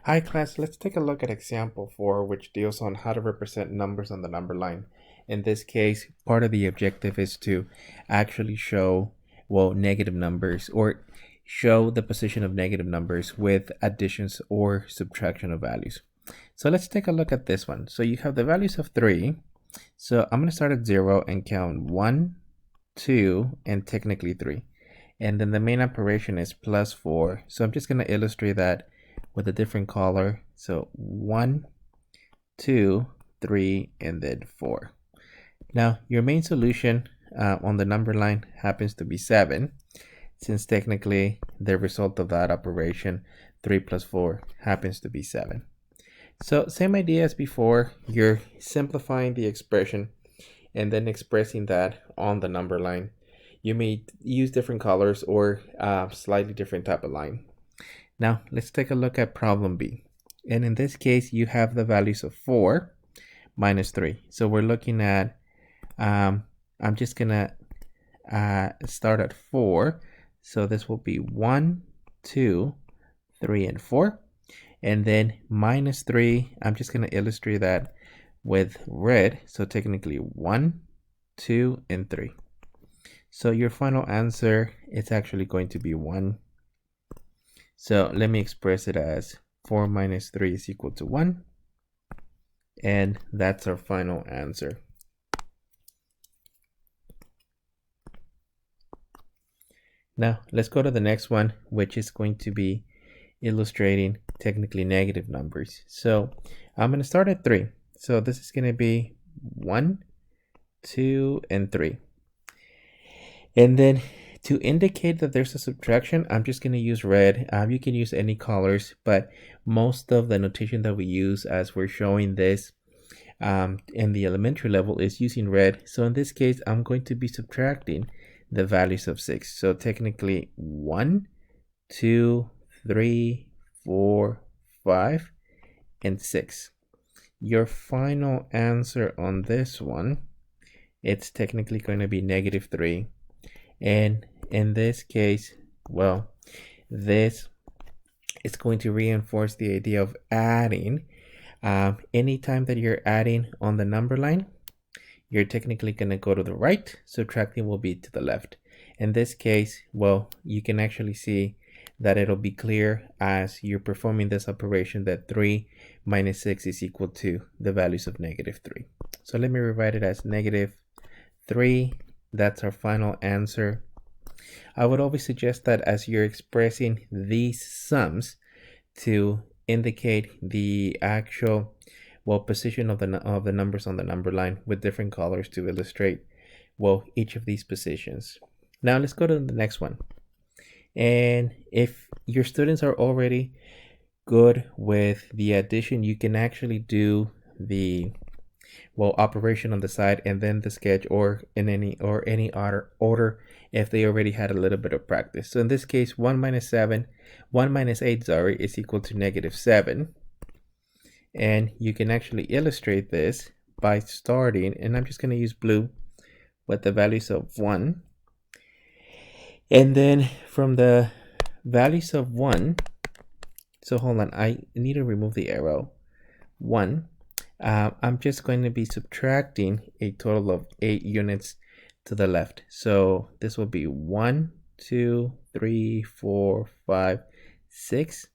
Hi class, let's take a look at example 4, which deals on how to represent numbers on the number line. In this case, part of the objective is to actually show, well, negative numbers, or show the position of negative numbers with additions or subtraction of values. So let's take a look at this one. So you have the values of 3. So I'm going to start at 0 and count 1, 2, and technically 3. And then the main operation is plus 4. So I'm just going to illustrate that with a different color. So 1, 2, 3, and then 4. Now your main solution on the number line happens to be 7, since technically the result of that operation, 3 plus 4, happens to be 7. So same idea as before, you're simplifying the expression and then expressing that on the number line. You may use different colors or slightly different type of line. Now let's take a look at problem B. And in this case, you have the values of 4 minus 3. So we're looking at, I'm just gonna start at 4. So this will be 1, 2, 3, and 4. And then minus 3, I'm just gonna illustrate that with red. So technically 1, 2, and 3. So your final answer is actually going to be 1. So let me express it as 4 minus 3 is equal to 1. And that's our final answer. Now let's go to the next one, which is going to be illustrating technically negative numbers. So I'm going to start at 3. So this is going to be 1, 2, and 3. And then to indicate that there's a subtraction, I'm just going to use red. You can use any colors, but most of the notation that we use as we're showing this in the elementary level is using red. So in this case, I'm going to be subtracting the values of 6. So technically 1, 2, 3, 4, 5, and 6. Your final answer on this one, it's technically going to be negative 3. And in this case, well, this is going to reinforce the idea of adding. Anytime that you're adding on the number line, you're technically going to go to the right, subtracting will be to the left. In this case, well, you can actually see that it'll be clear as you're performing this operation that 3 minus 6 is equal to the values of negative 3. So let me rewrite it as negative 3. That's our final answer. I would always suggest that as you're expressing these sums to indicate the actual position of the numbers on the number line with different colors to illustrate each of these positions. Now let's go to the next one. And if your students are already good with the addition, you can actually do the operation on the side and then the sketch or in any other order if they already had a little bit of practice. So in this case, 1 minus 8, sorry, is equal to negative 7. And you can actually illustrate this by starting, and I'm just going to use blue, with the values of 1. And then from the values of 1, so hold on, I need to remove the arrow. 1. I'm just going to be subtracting a total of 8 units to the left. So this will be 1, 2, 3, 4, 5, 6,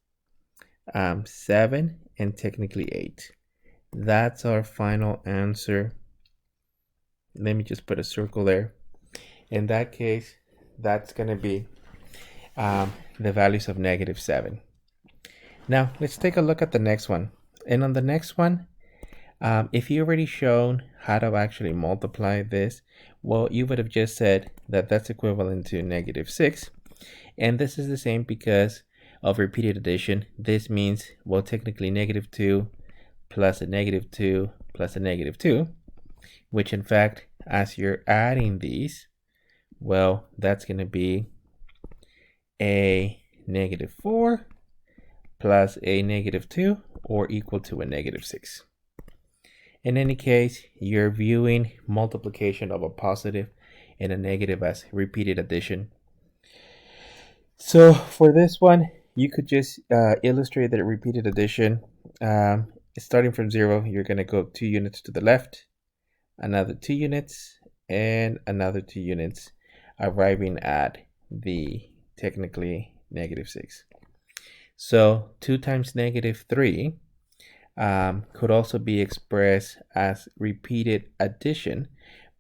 7, and technically 8. That's our final answer. Let me just put a circle there. In that case, that's going to be the values of negative 7. Now let's take a look at the next one. And on the next one, if you already shown how to actually multiply this, well, you would have just said that that's equivalent to negative 6. And this is the same because of repeated addition. This means, well, technically negative 2 plus a negative 2 plus a negative 2, which in fact, as you're adding these, well, that's going to be a negative 4 plus a negative 2 or equal to a negative 6. In any case, you're viewing multiplication of a positive and a negative as repeated addition. So for this one, You could just illustrate the repeated addition. Starting from 0, you're going to go 2 units to the left, another 2 units, and another 2 units, arriving at the technically -6. So 2 times -3 could also be expressed as repeated addition,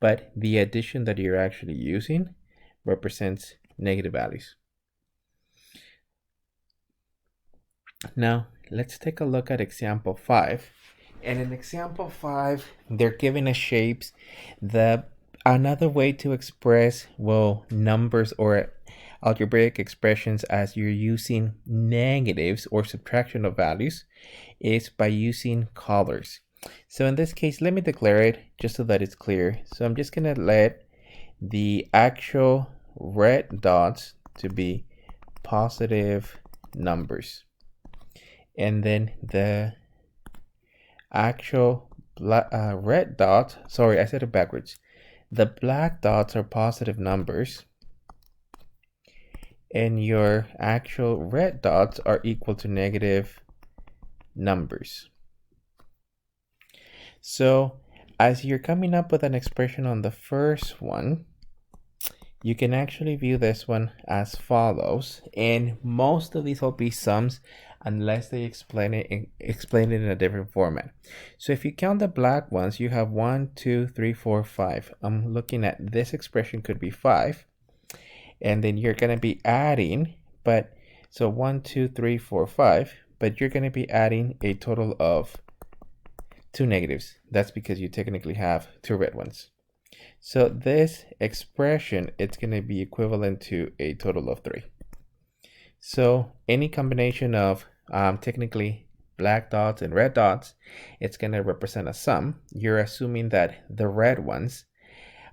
but the addition that you're actually using represents negative values. Now, let's take a look at example 5. And in example 5, they're giving us shapes. Another way to express, well, numbers or algebraic expressions as you're using negatives or subtraction of values is by using colors. So in this case, let me declare it just so that it's clear. So I'm just going to let the actual red dots to be positive numbers. And then the actual red dots, sorry, I said it backwards. The black dots are positive numbers. And your actual red dots are equal to negative numbers. So as you're coming up with an expression on the first one, you can actually view this one as follows. And most of these will be sums unless they explain it in a different format. So if you count the black ones, you have 1, 2, 3, 4, 5. I'm looking at this expression could be 5. And then you're going to be adding, so 1, 2, 3, 4, 5, but you're going to be adding a total of 2 negatives. That's because you technically have 2 red ones. So this expression, it's going to be equivalent to a total of 3. So any combination of technically black dots and red dots, it's going to represent a sum. You're assuming that the red ones,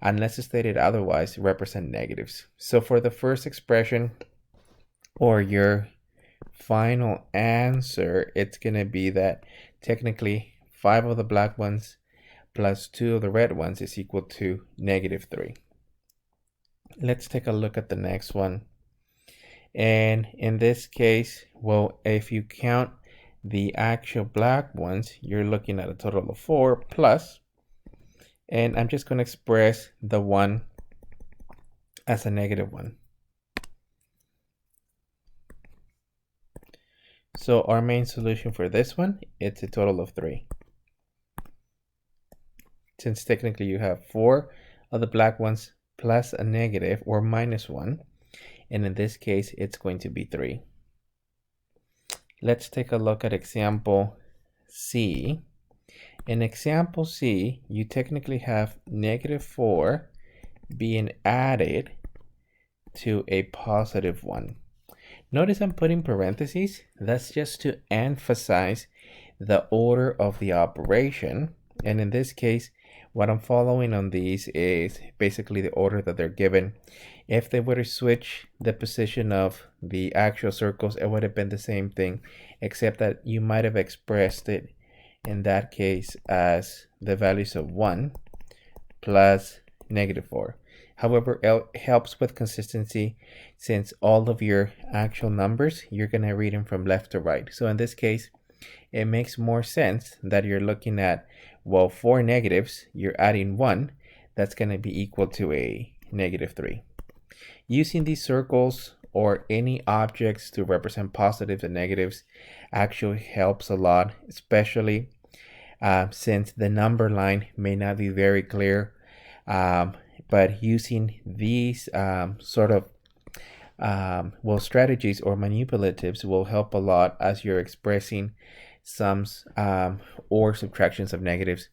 unless stated otherwise, represent negatives. So for the first expression, or your final answer, it's going to be that technically 5 of the black ones plus 2 of the red ones is equal to -3. Let's take a look at the next one. And in this case, well, if you count the actual black ones, you're looking at a total of 4 plus, and I'm just going to express the 1 as a -1. So our main solution for this one, it's a total of 3. Since technically you have 4 of the black ones plus a negative or -1, and in this case, it's going to be 3. Let's take a look at example C. In example C, you technically have -4 being added to a +1. Notice I'm putting parentheses. That's just to emphasize the order of the operation. And in this case, what I'm following on these is basically the order that they're given. If they were to switch the position of the actual circles, it would have been the same thing, except that you might have expressed it in that case as the values of 1 plus -4. However, it helps with consistency since all of your actual numbers, you're going to read them from left to right. So in this case, it makes more sense that you're looking at, well, 4 negatives, you're adding 1, that's going to be equal to a -3. Using these circles or any objects to represent positives and negatives actually helps a lot, especially since the number line may not be very clear. But using these strategies or manipulatives will help a lot as you're expressing sums or subtractions of negatives.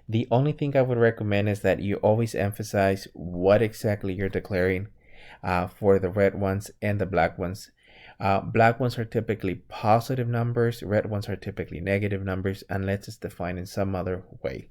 The only thing I would recommend is that you always emphasize what exactly you're declaring for the red ones and the black ones. Black ones are typically positive numbers, red ones are typically negative numbers, unless it's defined in some other way.